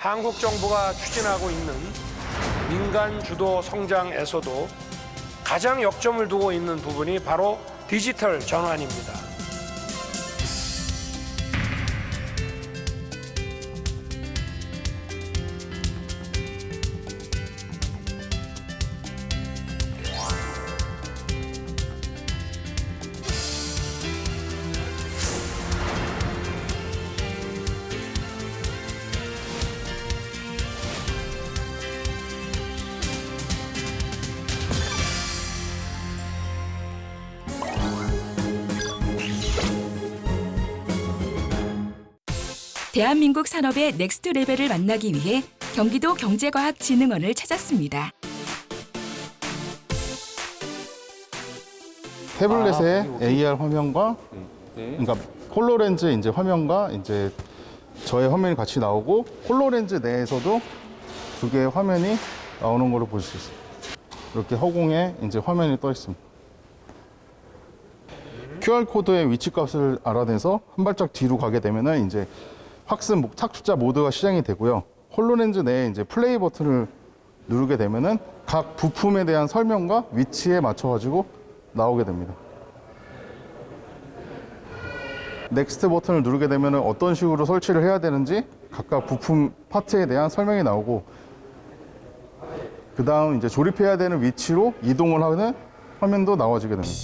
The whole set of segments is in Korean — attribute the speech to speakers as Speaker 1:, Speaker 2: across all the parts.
Speaker 1: 한국 정부가 추진하고 있는 민간 주도 성장에서도 가장 역점을 두고 있는 부분이 바로 디지털 전환입니다.
Speaker 2: 대한민국 산업의 넥스트 레벨을 만나기 위해 경기도 경제과학진흥원을 찾았습니다.
Speaker 3: 태블릿의 AR 화면과 그러니까 홀로렌즈 이제 화면과 이제 저의 화면이 같이 나오고 홀로렌즈 내에서도 두 개의 화면이 나오는 걸로 볼 수 있습니다. 이렇게 허공에 이제 화면이 떠 있습니다. QR 코드의 위치 값을 알아내서 한 발짝 뒤로 가게 되면은 이제 학습 착축자 모드가 시작이 되고요. 홀로렌즈 내에 이제 플레이 버튼을 누르게 되면은 각 부품에 대한 설명과 위치에 맞춰 가지고 나오게 됩니다. 넥스트 버튼을 누르게 되면 어떤 식으로 설치를 해야 되는지 각각 부품 파트에 대한 설명이 나오고 그 다음 이제 조립해야 되는 위치로 이동을 하는 화면도 나와지게 됩니다.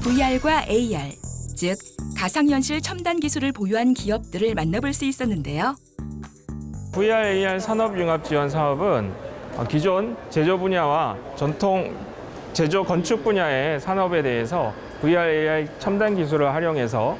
Speaker 2: VR과 AR, 즉 가상현실 첨단 기술을 보유한 기업들을 만나볼 수 있었는데요.
Speaker 4: VR, AR 산업융합 지원 사업은 기존 제조 분야와 전통 제조 건축 분야의 산업에 대해서 VR, AR 첨단 기술을 활용해서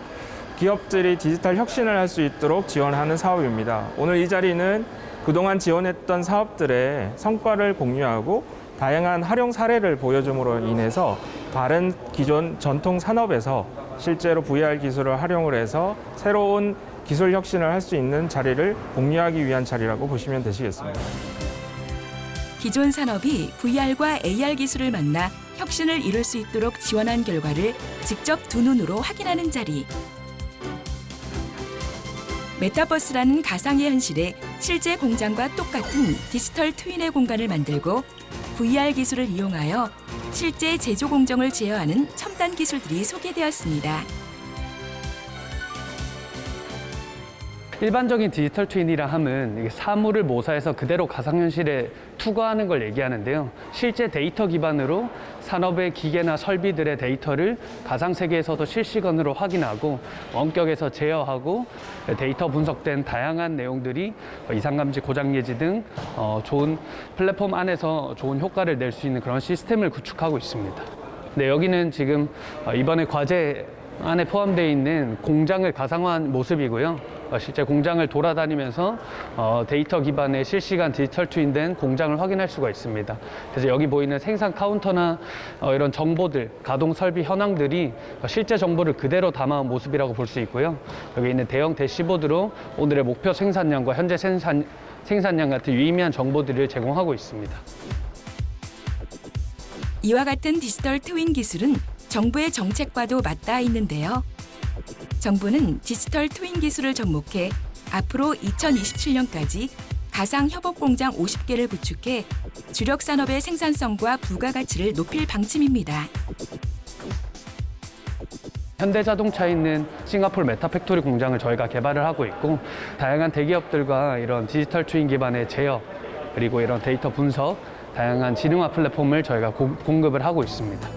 Speaker 4: 기업들이 디지털 혁신을 할 수 있도록 지원하는 사업입니다. 오늘 이 자리는 그동안 지원했던 사업들의 성과를 공유하고 다양한 활용 사례를 보여줌으로 인해서 다른 기존 전통 산업에서 실제로 VR 기술을 활용을 해서 새로운 기술 혁신을 할 수 있는 자리를 공유하기 위한 자리라고 보시면 되시겠습니다.
Speaker 2: 기존 산업이 VR과 AR 기술을 만나 혁신을 이룰 수 있도록 지원한 결과를 직접 두 눈으로 확인하는 자리. 메타버스라는 가상의 현실에 실제 공장과 똑같은 디지털 트윈의 공간을 만들고 VR 기술을 이용하여 실제 제조 공정을 제어하는 첨단 기술들이 소개되었습니다.
Speaker 5: 일반적인 디지털 트윈이라 함은 이게 사물을 모사해서 그대로 가상현실에 투과하는 걸 얘기하는데요. 실제 데이터 기반으로 산업의 기계나 설비들의 데이터를 가상세계에서도 실시간으로 확인하고 원격에서 제어하고 데이터 분석된 다양한 내용들이 이상감지, 고장예지 등 좋은 플랫폼 안에서 좋은 효과를 낼 수 있는 그런 시스템을 구축하고 있습니다. 네, 여기는 지금 이번에 과제 안에 포함되어 있는 공장을 가상화한 모습이고요. 실제 공장을 돌아다니면서 데이터 기반의 실시간 디지털 트윈된 공장을 확인할 수가 있습니다. 그래서 여기 보이는 생산 카운터나 이런 정보들, 가동 설비 현황들이 실제 정보를 그대로 담아온 모습이라고 볼 수 있고요. 여기 있는 대형 대시보드로 오늘의 목표 생산량과 현재 생산량 같은 유의미한 정보들을 제공하고 있습니다.
Speaker 2: 이와 같은 디지털 트윈 기술은 정부의 정책과도 맞닿아 있는데요. 정부는 디지털 트윈 기술을 접목해 앞으로 2027년까지 가상 협업 공장 50개를 구축해 주력 산업의 생산성과 부가가치를 높일 방침입니다.
Speaker 5: 현대자동차에 있는 싱가포르 메타팩토리 공장을 저희가 개발을 하고 있고 다양한 대기업들과 이런 디지털 트윈 기반의 제어 그리고 이런 데이터 분석, 다양한 지능화 플랫폼을 저희가 공급을 하고 있습니다.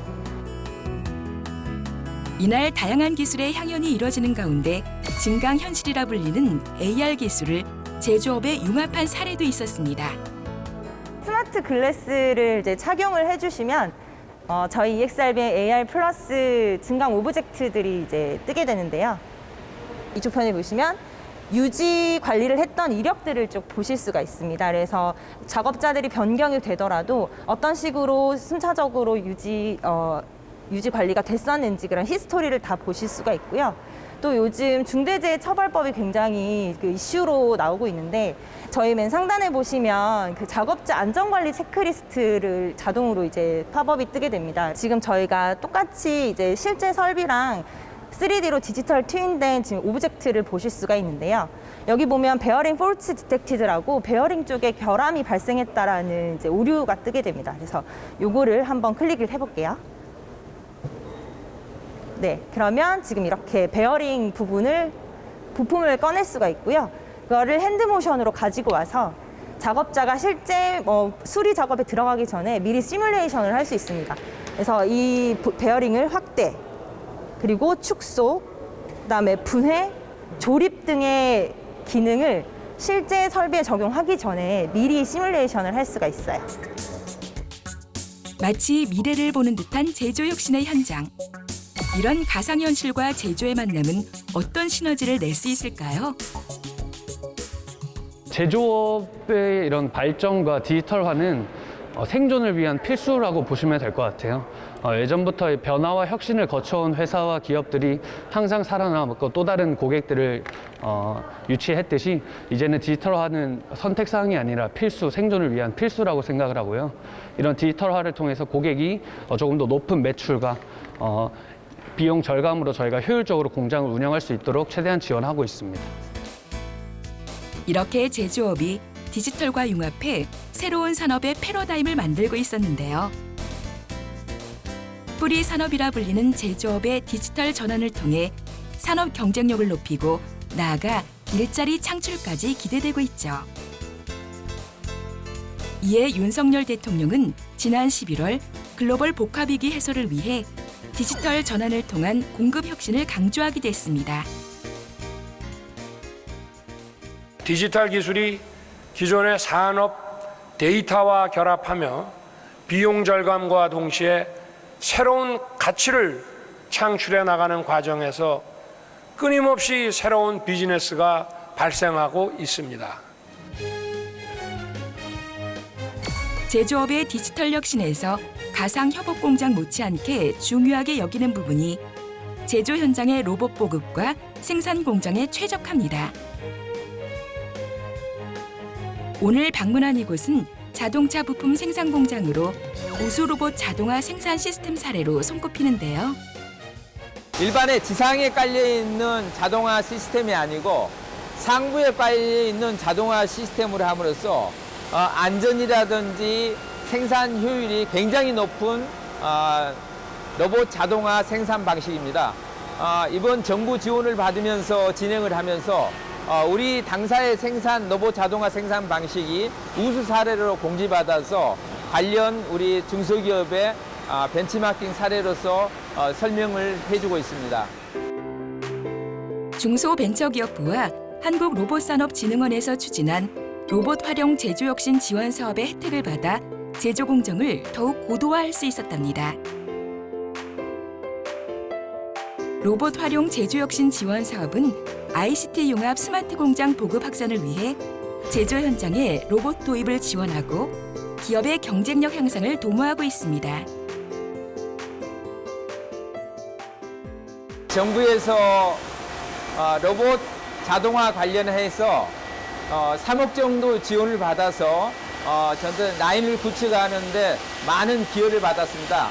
Speaker 2: 이날 다양한 기술의 향연이 이뤄지는 가운데 증강현실이라 불리는 AR 기술을 제조업에 융합한 사례도 있었습니다.
Speaker 6: 스마트 글래스를 이제 착용을 해주시면 저희 EXRB의 AR 플러스 증강 오브젝트들이 이제 뜨게 되는데요. 이쪽 편에 보시면 유지 관리를 했던 이력들을 쭉 보실 수가 있습니다. 그래서 작업자들이 변경이 되더라도 어떤 식으로 순차적으로 유지 관리가 됐었는지 그런 히스토리를 다 보실 수가 있고요. 또 요즘 중대재해처벌법이 굉장히 그 이슈로 나오고 있는데 저희 맨 상단에 보시면 그 작업자 안전관리 체크리스트를 자동으로 이제 팝업이 뜨게 됩니다. 지금 저희가 똑같이 이제 실제 설비랑 3D로 디지털 트윈된 지금 오브젝트를 보실 수가 있는데요. 여기 보면 베어링 폴트 디텍티드라고 베어링 쪽에 결함이 발생했다라는 이제 오류가 뜨게 됩니다. 그래서 요거를 한번 클릭을 해볼게요. 네, 그러면 지금 이렇게 베어링 부품을 꺼낼 수가 있고요. 그거를 핸드모션으로 가지고 와서 작업자가 실제 수리 작업에 들어가기 전에 미리 시뮬레이션을 할 수 있습니다. 그래서 이 베어링을 확대, 그리고 축소, 그다음에 분해, 조립 등의 기능을 실제 설비에 적용하기 전에 미리 시뮬레이션을 할 수가 있어요.
Speaker 2: 마치 미래를 보는 듯한 제조 혁신의 현장. 이런 가상현실과 제조의 만남은 어떤 시너지를 낼 수 있을까요?
Speaker 5: 제조업의 이런 발전과 디지털화는 생존을 위한 필수라고 보시면 될 것 같아요. 예전부터 변화와 혁신을 거쳐온 회사와 기업들이 항상 살아남았고 또 다른 고객들을 유치했듯이 이제는 디지털화는 선택사항이 아니라 필수, 생존을 위한 필수라고 생각을 하고요. 이런 디지털화를 통해서 고객이 조금 더 높은 매출과 비용 절감으로 저희가 효율적으로 공장을 운영할 수 있도록 최대한 지원하고 있습니다.
Speaker 2: 이렇게 제조업이 디지털과 융합해 새로운 산업의 패러다임을 만들고 있었는데요. 뿌리 산업이라 불리는 제조업의 디지털 전환을 통해 산업 경쟁력을 높이고 나아가 일자리 창출까지 기대되고 있죠. 이에 윤석열 대통령은 지난 11월 글로벌 복합위기 해소를 위해 디지털 전환을 통한 공급 혁신을 강조하기도 했습니다.
Speaker 1: 디지털 기술이 기존의 산업 데이터와 결합하며 비용 절감과 동시에 새로운 가치를 창출해 나가는 과정에서 끊임없이 새로운 비즈니스가 발생하고 있습니다.
Speaker 2: 제조업의 디지털 혁신에서 가상협업공장 못지않게 중요하게 여기는 부분이 제조 현장의 로봇 보급과 생산 공정에 최적화입니다. 오늘 방문한 이곳은 자동차 부품 생산 공장으로 우수 로봇 자동화 생산 시스템 사례로 손꼽히는데요.
Speaker 7: 일반의 지상에 깔려있는 자동화 시스템이 아니고 상부에 깔려있는 자동화 시스템으로 함으로써 안전이라든지 생산 효율이 굉장히 높은 로봇 자동화 생산 방식입니다. 이번 정부 지원을 받으면서 진행을 하면서 우리 당사의 생산 로봇 자동화 생산 방식이 우수 사례로 공지받아서 관련 우리 중소기업의 벤치마킹 사례로서 설명을 해주고 있습니다.
Speaker 2: 중소벤처기업부와 한국로봇산업진흥원에서 추진한 로봇 활용 제조혁신 지원 사업의 혜택을 받아 제조 공정을 더욱 고도화할 수 있었답니다. 로봇 활용 제조혁신 지원 사업은 ICT 융합 스마트 공장 보급 확산을 위해 제조 현장에 로봇 도입을 지원하고 기업의 경쟁력 향상을 도모하고 있습니다.
Speaker 7: 정부에서 로봇 자동화 관련해서 3억 정도 지원을 받아서 전체 라인을 구축하는데 많은 기여를 받았습니다.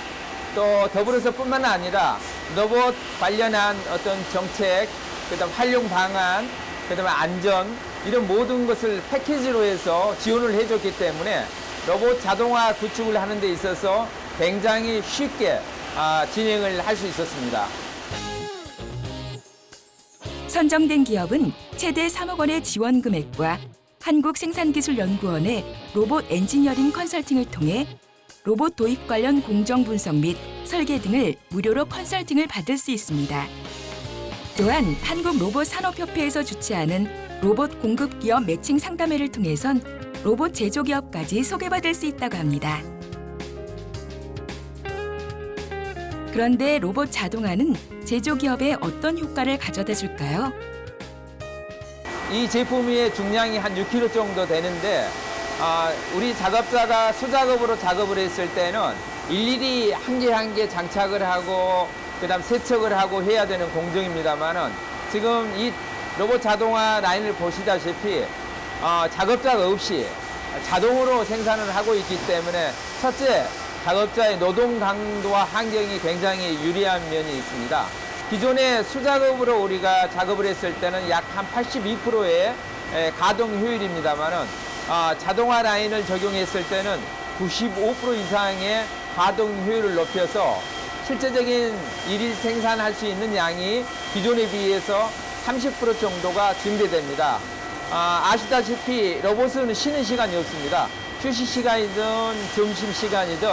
Speaker 7: 또 더불어서 뿐만 아니라 로봇 관련한 어떤 정책, 그다음 활용 방안, 그다음에 안전 이런 모든 것을 패키지로 해서 지원을 해줬기 때문에 로봇 자동화 구축을 하는 데 있어서 굉장히 쉽게 진행을 할 수 있었습니다.
Speaker 2: 선정된 기업은 최대 3억 원의 지원 금액과 한국생산기술연구원의 로봇 엔지니어링 컨설팅을 통해 로봇 도입 관련 공정 분석 및 설계 등을 무료로 컨설팅을 받을 수 있습니다. 또한 한국로봇산업협회에서 주최하는 로봇 공급기업 매칭 상담회를 통해선 로봇 제조기업까지 소개받을 수 있다고 합니다. 그런데 로봇 자동화는 제조기업에 어떤 효과를 가져다 줄까요?
Speaker 7: 이 제품의 중량이 한 6kg 정도 되는데 우리 작업자가 수작업으로 작업을 했을 때는 일일이 한 개 한 개 장착을 하고 그다음 세척을 하고 해야 되는 공정입니다만은 지금 이 로봇 자동화 라인을 보시다시피 작업자가 없이 자동으로 생산을 하고 있기 때문에 첫째 작업자의 노동 강도와 환경이 굉장히 유리한 면이 있습니다. 기존의 수작업으로 우리가 작업을 했을 때는 약 한 82%의 가동 효율입니다만은 자동화 라인을 적용했을 때는 95% 이상의 가동 효율을 높여서 실제적인 일일 생산할 수 있는 양이 기존에 비해서 30% 정도가 증대됩니다. 아시다시피 로봇은 쉬는 시간이 없습니다. 휴식 시간이든 점심 시간이든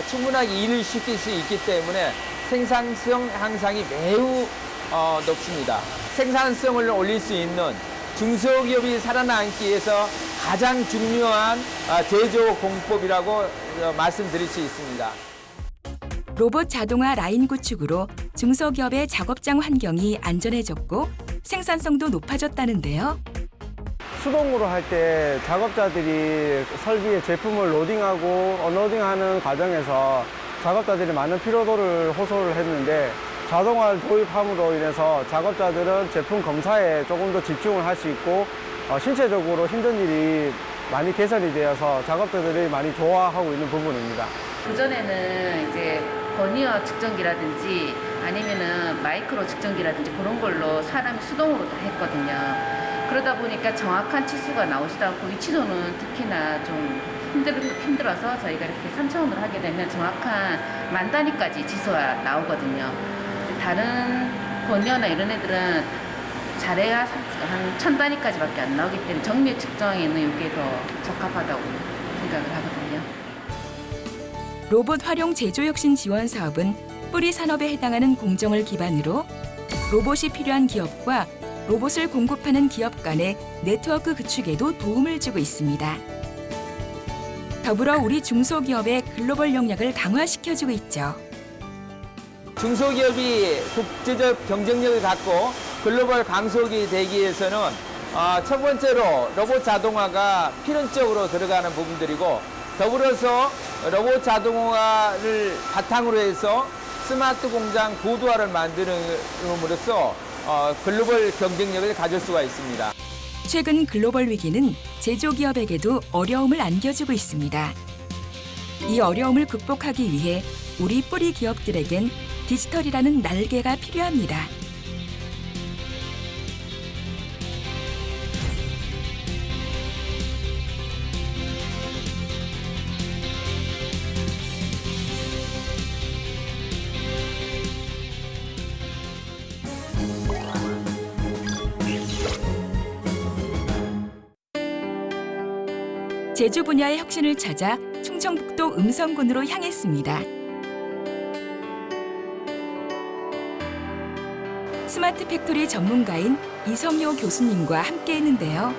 Speaker 7: 충분하게 일을 시킬 수 있기 때문에 생산성 향상이 매우 높습니다. 생산성을 올릴 수 있는 중소기업이 살아남기 위해서 가장 중요한 제조 공법이라고 말씀드릴 수 있습니다.
Speaker 2: 로봇 자동화 라인 구축으로 중소기업의 작업장 환경이 안전해졌고 생산성도 높아졌다는데요.
Speaker 8: 수동으로 할 때 작업자들이 설비에 제품을 로딩하고 언로딩하는 과정에서 작업자들이 많은 피로도를 호소를 했는데 자동화를 도입함으로 인해서 작업자들은 제품 검사에 조금 더 집중을 할 수 있고 신체적으로 힘든 일이 많이 개선이 되어서 작업자들이 많이 좋아하고 있는 부분입니다.
Speaker 9: 그전에는 이제 버니어 측정기라든지 아니면은 마이크로 측정기라든지 그런 걸로 사람이 수동으로 다 했거든요. 그러다 보니까 정확한 치수가 나오지도 않고 위치도는 특히나 좀 힘들어서 저희가 이렇게 3차원으로 하게 되면 정확한 만 단위까지 지수가 나오거든요. 다른 버니어나 이런 애들은 잘해야 한 1000단위까지밖에 안 나오기 때문에 정밀 측정에는 이게 더 적합하다고 생각을 하거든요.
Speaker 2: 로봇 활용 제조혁신 지원 사업은 뿌리 산업에 해당하는 공정을 기반으로 로봇이 필요한 기업과 로봇을 공급하는 기업 간의 네트워크 구축에도 도움을 주고 있습니다. 더불어 우리 중소기업의 글로벌 영역을 강화시켜주고 있죠.
Speaker 7: 중소기업이 국제적 경쟁력을 갖고 글로벌 강소기업이 되기 위해서는 첫 번째로 로봇 자동화가 필연적으로 들어가는 부분들이고 더불어서 로봇 자동화를 바탕으로 해서 스마트 공장 고도화를 만드는으로써 글로벌 경쟁력을 가질 수가 있습니다.
Speaker 2: 최근 글로벌 위기는 제조기업에게도 어려움을 안겨주고 있습니다. 이 어려움을 극복하기 위해 우리 뿌리 기업들에겐 디지털이라는 날개가 필요합니다. 제조 분야의 혁신을 찾아 충청북도 음성군으로 향했습니다. 스마트 팩토리 전문가인 이성효 교수님과 함께했는데요.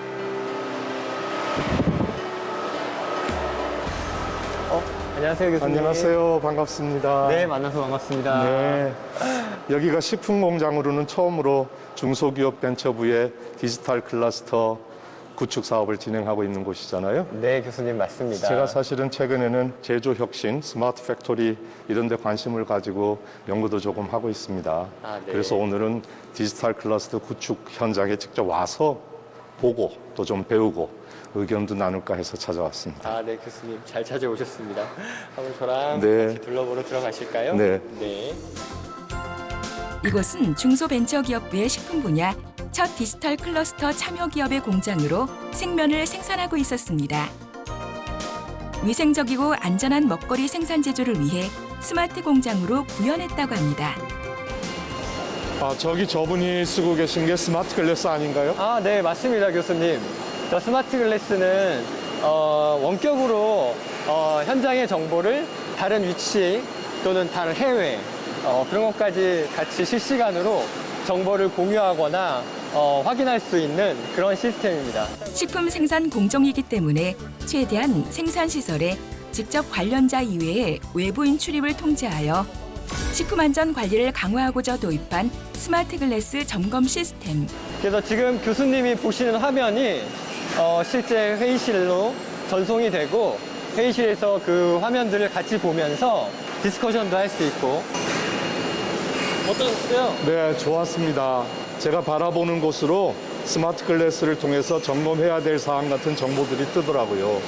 Speaker 8: 안녕하세요, 교수님.
Speaker 3: 안녕하세요. 반갑습니다.
Speaker 8: 네, 만나서 반갑습니다.
Speaker 3: 네. 여기가 식품공장으로는 처음으로 중소기업 벤처부의 디지털 클러스터 구축 사업을 진행하고 있는 곳이잖아요.
Speaker 8: 네, 교수님 맞습니다.
Speaker 3: 제가 사실은 최근에는 제조 혁신, 스마트 팩토리 이런 데 관심을 가지고 연구도 조금 하고 있습니다.
Speaker 8: 네.
Speaker 3: 그래서 오늘은 디지털 클러스터 구축 현장에 직접 와서 보고 또 좀 배우고 의견도 나눌까 해서 찾아왔습니다.
Speaker 8: 네, 교수님 잘 찾아오셨습니다. 한번 저랑
Speaker 3: 네.
Speaker 8: 같이 둘러보러 들어가실까요?
Speaker 3: 네.
Speaker 8: 네.
Speaker 2: 이곳은 중소벤처기업부의 식품 분야 첫 디지털 클러스터 참여 기업의 공장으로 생면을 생산하고 있었습니다. 위생적이고 안전한 먹거리 생산 제조를 위해 스마트 공장으로 구현했다고 합니다.
Speaker 3: 저기 저분이 쓰고 계신 게 스마트 글래스 아닌가요?
Speaker 8: 네, 맞습니다, 교수님. 저 스마트 글래스는 원격으로 현장의 정보를 다른 위치 또는 다른 해외 그런 것까지 같이 실시간으로 정보를 공유하거나 확인할 수 있는 그런 시스템입니다.
Speaker 2: 식품 생산 공정이기 때문에 최대한 생산 시설에 직접 관련자 이외에 외부인 출입을 통제하여 식품 안전 관리를 강화하고자 도입한 스마트 글래스 점검 시스템.
Speaker 8: 그래서 지금 교수님이 보시는 화면이 실제 회의실로 전송이 되고 회의실에서 그 화면들을 같이 보면서 디스커션도 할 수 있고. 어떠셨어요?
Speaker 3: 네, 좋았습니다. 제가 바라보는 곳으로 스마트 글래스를 통해서 점검해야 될 사항 같은 정보들이 뜨더라고요.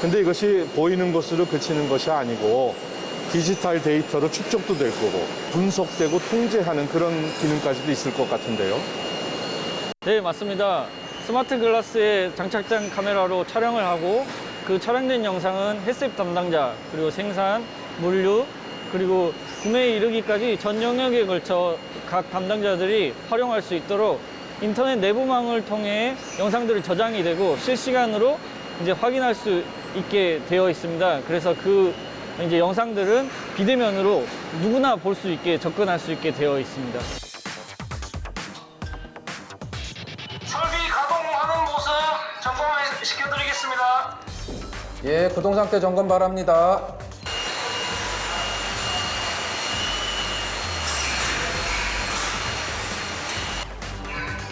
Speaker 3: 근데 이것이 보이는 것으로 그치는 것이 아니고
Speaker 10: 디지털 데이터로 축적도 될 거고 분석되고 통제하는 그런 기능까지도 있을 것 같은데요.
Speaker 11: 네, 맞습니다. 스마트 글라스에 장착된 카메라로 촬영을 하고 그 촬영된 영상은 헬스앱 담당자, 그리고 생산, 물류, 그리고 구매에 이르기까지 전 영역에 걸쳐 각 담당자들이 활용할 수 있도록 인터넷 내부망을 통해 영상들이 저장이 되고 실시간으로 이제 확인할 수 있게 되어 있습니다. 그래서 그 이제 영상들은 비대면으로 누구나 볼 수 있게 접근할 수 있게 되어 있습니다.
Speaker 1: 설비 가동하는 모습 점검시켜드리겠습니다.
Speaker 7: 예, 구동 상태 점검 바랍니다.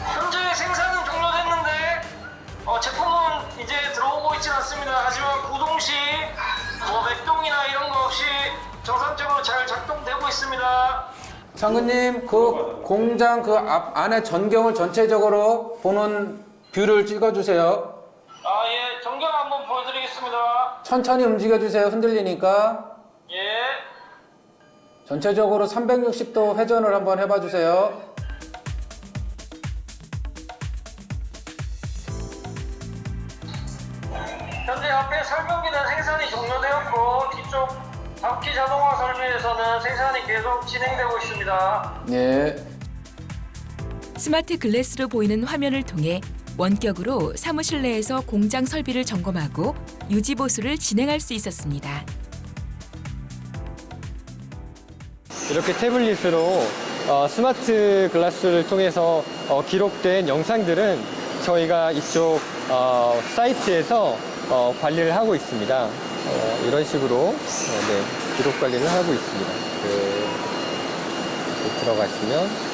Speaker 1: 현재 생산은 종료됐는데 제품은 이제 들어오고 있진 않습니다. 하지만 구동 시 맥동이나 이런 거 없이 정상적으로 잘 작동되고 있습니다.
Speaker 7: 상근님, 그 공장 그 앞 안에 전경을 전체적으로 보는 뷰를 찍어주세요.
Speaker 1: 예, 전경 한번 보여드리겠습니다.
Speaker 7: 천천히 움직여주세요. 흔들리니까.
Speaker 1: 예.
Speaker 7: 전체적으로 360도 회전을 한번 해봐주세요.
Speaker 1: 현재 앞에 설명기는 생산이 종료되었고 뒤쪽 바퀴 자동화 설비에서는 생산이 계속 진행되고 있습니다.
Speaker 7: 예.
Speaker 2: 스마트 글래스로 보이는 화면을 통해 원격으로 사무실 내에서 공장 설비를 점검하고 유지 보수를 진행할 수 있었습니다.
Speaker 11: 이렇게 태블릿으로 스마트 글라스를 통해서 기록된 영상들은 저희가 이쪽 사이트에서 관리를 하고 있습니다. 이런 식으로 기록 관리를 하고 있습니다. 들어가시면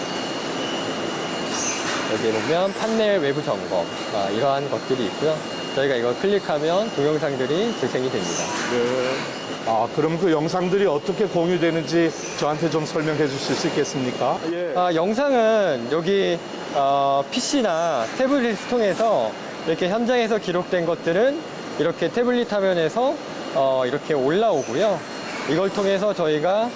Speaker 11: 여기 보면 판넬 외부 점검 이러한 것들이 있고요. 저희가 이걸 클릭하면 동영상들이 재생이 됩니다.
Speaker 10: 네. 그럼 그 영상들이 어떻게 공유되는지 저한테 좀 설명해 주실 수 있겠습니까?
Speaker 11: 영상은 여기 PC나 태블릿을 통해서 이렇게 현장에서 기록된 것들은 이렇게 태블릿 화면에서 이렇게 올라오고요. 이걸 통해서 저희가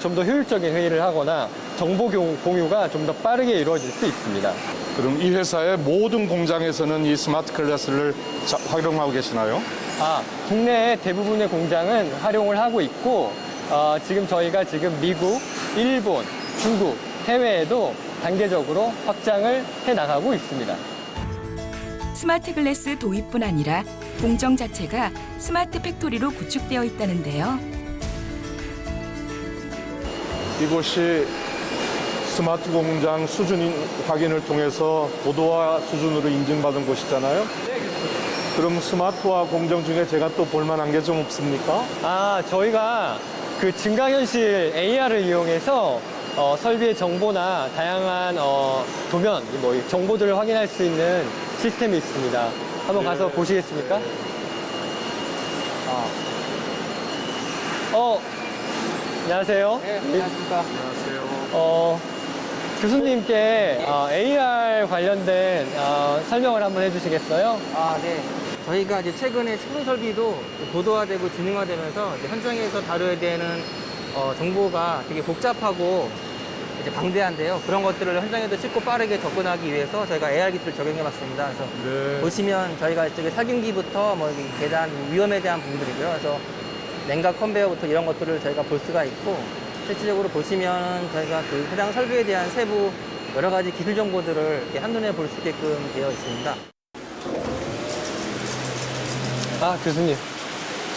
Speaker 11: 좀 더 효율적인 회의를 하거나 정보 공유가 좀 더 빠르게 이루어질 수 있습니다.
Speaker 10: 그럼 이 회사의 모든 공장에서는 이 스마트 글라스를 활용하고 계시나요?
Speaker 11: 국내 대부분의 공장은 활용을 하고 있고 지금 저희가 미국, 일본, 중국, 해외에도 단계적으로 확장을 해나가고 있습니다.
Speaker 2: 스마트 글래스 도입뿐 아니라 공정 자체가 스마트 팩토리로 구축되어 있다는데요.
Speaker 10: 이곳이 스마트 공장 수준 확인을 통해서 고도화 수준으로 인증받은 곳이잖아요? 네, 그럼 스마트화 공정 중에 제가 또 볼만한 게 좀 없습니까?
Speaker 11: 저희가 그 증강현실 AR을 이용해서 설비의 정보나 다양한 도면, 정보들을 확인할 수 있는 시스템이 있습니다. 한번 가서 보시겠습니까? 안녕하세요.
Speaker 12: 네, 안녕하십니까.
Speaker 11: 교수님께 AR 관련된 설명을 한번 해주시겠어요?
Speaker 12: 네. 저희가 이제 최근에 식품 설비도 고도화되고 지능화되면서 이제 현장에서 다뤄야 되는 정보가 되게 복잡하고 이제 방대한데요. 그런 것들을 현장에도 쉽고 빠르게 접근하기 위해서 저희가 AR 기술을 적용해봤습니다. 그래서 보시면 저희가 이쪽에 살균기부터 계단 위험에 대한 부분들이고요. 그래서 냉각 컨베어부터 이런 것들을 저희가 볼 수가 있고 실질적으로 보시면 저희가 그 해당 설비에 대한 세부 여러 가지 기술 정보들을 이렇게 한눈에 볼 수 있게끔 되어 있습니다.
Speaker 11: 교수님.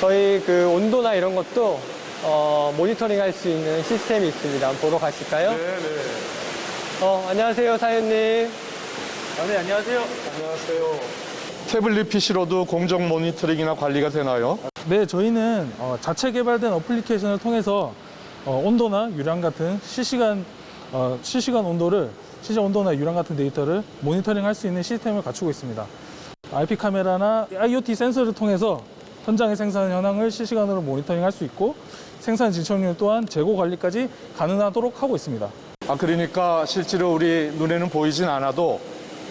Speaker 11: 저희 그 온도나 이런 것도 모니터링 할 수 있는 시스템이 있습니다. 한번 보러 가실까요?
Speaker 10: 네네.
Speaker 11: 안녕하세요, 사연님.
Speaker 10: 네, 안녕하세요. 안녕하세요. 태블릿 PC로도 공정 모니터링이나 관리가 되나요?
Speaker 13: 네, 저희는 자체 개발된 어플리케이션을 통해서 온도나 유량 같은 실시간 온도나 유량 같은 데이터를 모니터링할 수 있는 시스템을 갖추고 있습니다. IP 카메라나 IoT 센서를 통해서 현장의 생산 현황을 실시간으로 모니터링할 수 있고 생산 진척률 또한 재고 관리까지 가능하도록 하고 있습니다.
Speaker 10: 그러니까 실제로 우리 눈에는 보이진 않아도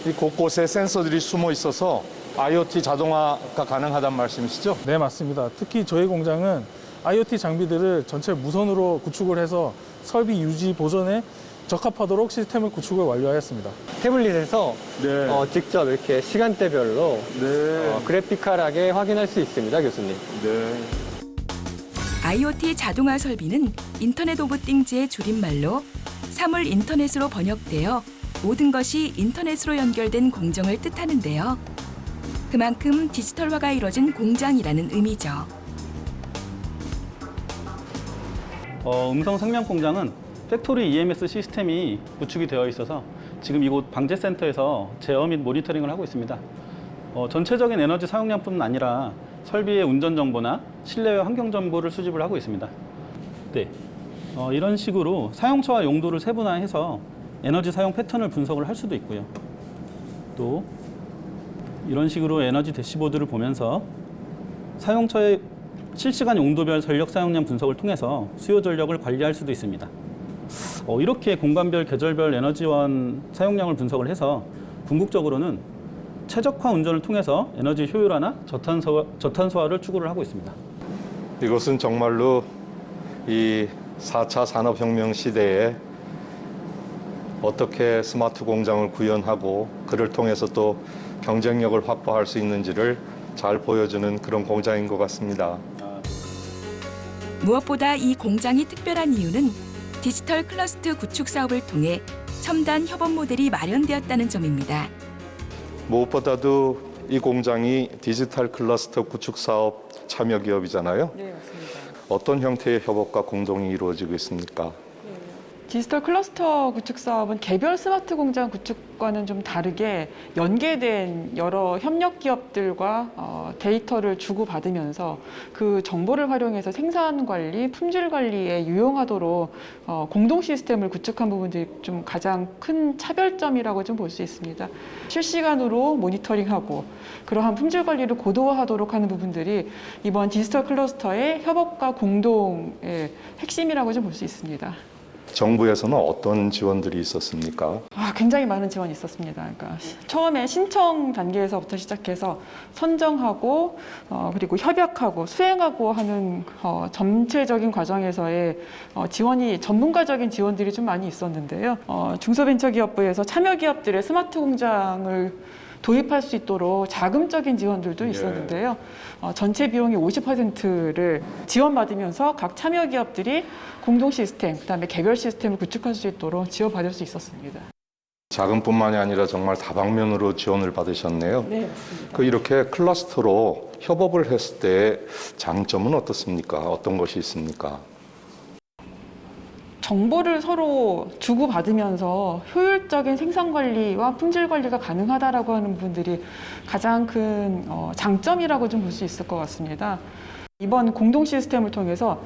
Speaker 10: 이 곳곳에 센서들이 숨어 있어서 IoT 자동화가 가능하단 말씀이시죠?
Speaker 13: 네, 맞습니다. 특히 저희 공장은 IoT 장비들을 전체 무선으로 구축을 해서 설비 유지 보존에 적합하도록 시스템을 구축을 완료하였습니다.
Speaker 8: 태블릿에서 직접 이렇게 시간대별로 그래픽컬하게 확인할 수 있습니다, 교수님.
Speaker 2: IoT 자동화 설비는 인터넷 오브 띵즈의 줄임말로 사물 인터넷으로 번역되어 모든 것이 인터넷으로 연결된 공정을 뜻하는데요. 그만큼 디지털화가 이뤄진 공장이라는 의미죠.
Speaker 14: 음성 생명 공장은 팩토리 EMS 시스템이 구축이 되어 있어서 지금 이곳 방재센터에서 제어 및 모니터링을 하고 있습니다. 전체적인 에너지 사용량뿐만 아니라 설비의 운전 정보나 실내외 환경 정보를 수집을 하고 있습니다. 네, 이런 식으로 사용처와 용도를 세분화해서 에너지 사용 패턴을 분석을 할 수도 있고요. 또 이런 식으로 에너지 대시보드를 보면서 사용처의 실시간 용도별 전력 사용량 분석을 통해서 수요 전력을 관리할 수도 있습니다. 이렇게 공간별, 계절별 에너지원 사용량을 분석을 해서 궁극적으로는 최적화 운전을 통해서 에너지 효율화나 저탄소화를 추구를 하고 있습니다.
Speaker 10: 이것은 정말로 이 4차 산업혁명 시대에 어떻게 스마트 공장을 구현하고 그를 통해서 또 경쟁력을 확보할 수 있는지를 잘 보여주는 그런 공장인 것 같습니다.
Speaker 2: 무엇보다 이 공장이 특별한 이유는 디지털 클러스터 구축 사업을 통해 첨단 협업 모델이 마련되었다는 점입니다.
Speaker 10: 무엇보다도 이 공장이 디지털 클러스터 구축 사업 참여 기업이잖아요.
Speaker 15: 네, 맞습니다.
Speaker 10: 어떤 형태의 협업과 공동이 이루어지고 있습니까?
Speaker 15: 디지털 클러스터 구축 사업은 개별 스마트 공장 구축과는 좀 다르게 연계된 여러 협력 기업들과 데이터를 주고받으면서 그 정보를 활용해서 생산 관리, 품질 관리에 유용하도록 공동 시스템을 구축한 부분들이 좀 가장 큰 차별점이라고 좀 볼 수 있습니다. 실시간으로 모니터링하고 그러한 품질 관리를 고도화하도록 하는 부분들이 이번 디지털 클러스터의 협업과 공동의 핵심이라고 좀 볼 수 있습니다.
Speaker 10: 정부에서는 어떤 지원들이 있었습니까?
Speaker 15: 굉장히 많은 지원이 있었습니다. 그러니까 처음에 신청 단계에서부터 시작해서 선정하고 그리고 협약하고 수행하고 하는 전체적인 과정에서의 지원이 전문가적인 지원들이 좀 많이 있었는데요. 중소벤처기업부에서 참여기업들의 스마트 공장을 도입할 수 있도록 자금적인 지원들도 있었는데요. 전체 비용의 50%를 지원받으면서 각 참여 기업들이 공동 시스템, 그다음에 개별 시스템을 구축할 수 있도록 지원받을 수 있었습니다.
Speaker 10: 자금뿐만이 아니라 정말 다방면으로 지원을 받으셨네요.
Speaker 15: 네, 맞습니다.
Speaker 10: 이렇게 클러스터로 협업을 했을 때 장점은 어떻습니까? 어떤 것이 있습니까?
Speaker 15: 정보를 서로 주고받으면서 효율적인 생산 관리와 품질 관리가 가능하다라고 하는 부분들이 가장 큰 장점이라고 좀 볼 수 있을 것 같습니다. 이번 공동 시스템을 통해서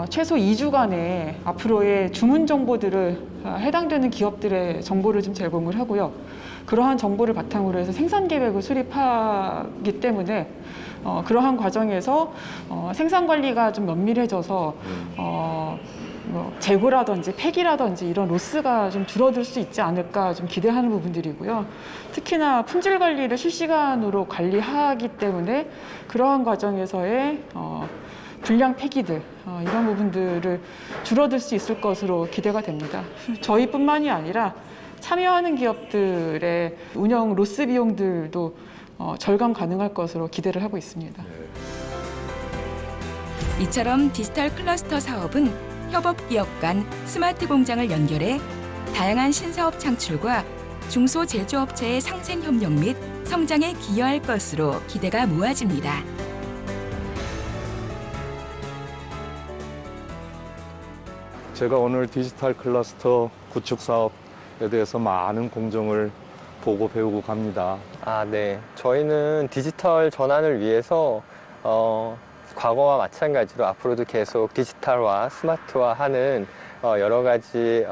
Speaker 15: 최소 2주간의 앞으로의 주문 정보들을 해당되는 기업들의 정보를 좀 제공을 하고요. 그러한 정보를 바탕으로 해서 생산 계획을 수립하기 때문에 그러한 과정에서 생산 관리가 좀 면밀해져서 재고라든지 폐기라든지 이런 로스가 좀 줄어들 수 있지 않을까 좀 기대하는 부분들이고요. 특히나 품질 관리를 실시간으로 관리하기 때문에 그러한 과정에서의 불량 폐기들 이런 부분들을 줄어들 수 있을 것으로 기대가 됩니다. 저희뿐만이 아니라 참여하는 기업들의 운영 로스 비용들도 절감 가능할 것으로 기대를 하고 있습니다.
Speaker 2: 이처럼 디지털 클러스터 사업은 협업기업 간 스마트 공장을 연결해 다양한 신사업 창출과 중소제조업체의 상생 협력 및 성장에 기여할 것으로 기대가 모아집니다.
Speaker 10: 제가 오늘 디지털 클러스터 구축 사업에 대해서 많은 공정을 보고 배우고 갑니다.
Speaker 8: 네. 저희는 디지털 전환을 위해서 과거와 마찬가지로 앞으로도 계속 디지털화, 스마트화하는 여러 가지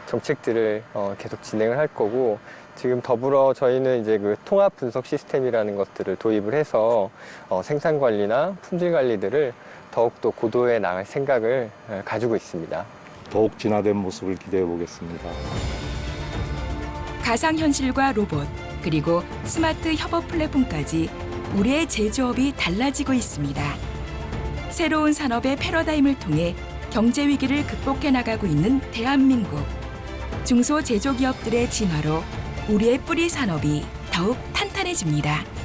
Speaker 8: 정책들을 계속 진행을 할 거고, 지금 더불어 저희는 이제 그 통합 분석 시스템이라는 것들을 도입을 해서 생산 관리나 품질 관리들을 더욱더 고도해 나갈 생각을 가지고 있습니다.
Speaker 10: 더욱 진화된 모습을 기대해 보겠습니다.
Speaker 2: 가상현실과 로봇, 그리고 스마트 협업 플랫폼까지 우리의 제조업이 달라지고 있습니다. 새로운 산업의 패러다임을 통해 경제 위기를 극복해 나가고 있는 대한민국. 중소제조기업들의 진화로 우리의 뿌리 산업이 더욱 탄탄해집니다.